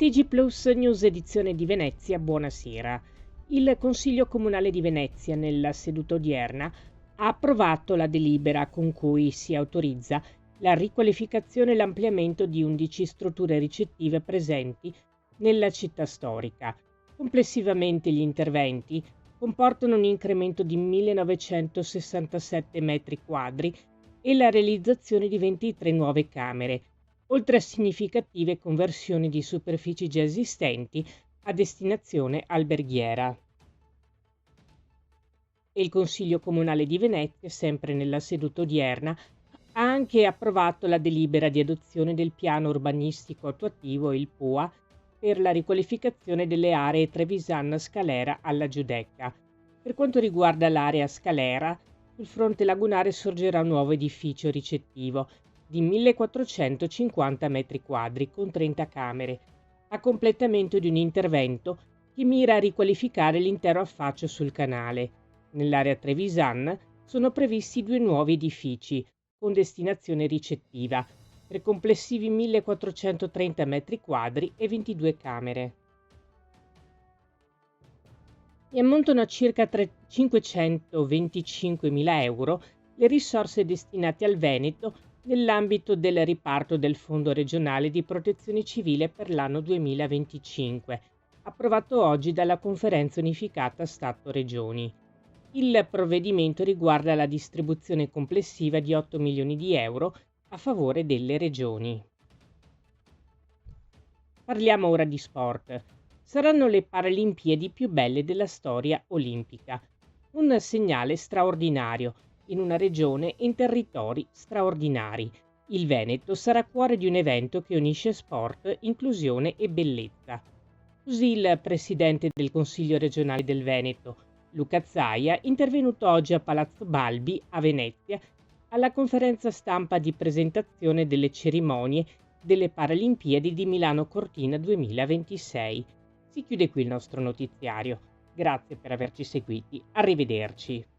TG Plus News edizione di Venezia, buonasera. Il Consiglio Comunale di Venezia, nella seduta odierna, ha approvato la delibera con cui si autorizza la riqualificazione e l'ampliamento di 11 strutture ricettive presenti nella città storica. Complessivamente gli interventi comportano un incremento di 1967 metri quadri e la realizzazione di 23 nuove camere, oltre a significative conversioni di superfici già esistenti a destinazione alberghiera. E il Consiglio Comunale di Venezia, sempre nella seduta odierna, ha anche approvato la delibera di adozione del piano urbanistico attuativo, il PUA, per la riqualificazione delle aree Trevisan Scalera alla Giudecca. Per quanto riguarda l'area Scalera, sul fronte lagunare sorgerà un nuovo edificio ricettivo di 1450 metri quadri con 30 camere, a completamento di un intervento che mira a riqualificare l'intero affaccio sul canale. Nell'area Trevisan sono previsti 2 nuovi edifici con destinazione ricettiva, per complessivi 1430 metri quadri e 22 camere. E ammontano a circa 525.000 euro le risorse destinate al Veneto nell'ambito del riparto del Fondo regionale di protezione civile per l'anno 2025, approvato oggi dalla Conferenza Unificata Stato-Regioni. Il provvedimento riguarda la distribuzione complessiva di 8 milioni di euro a favore delle regioni. Parliamo ora di sport. Saranno le Paralimpiadi più belle della storia olimpica. Un segnale straordinario in una regione e in territori straordinari. Il Veneto sarà cuore di un evento che unisce sport, inclusione e bellezza. Così il presidente del Consiglio regionale del Veneto, Luca Zaia, intervenuto oggi a Palazzo Balbi a Venezia alla conferenza stampa di presentazione delle cerimonie delle Paralimpiadi di Milano Cortina 2026. Si chiude qui il nostro notiziario. Grazie per averci seguiti. Arrivederci.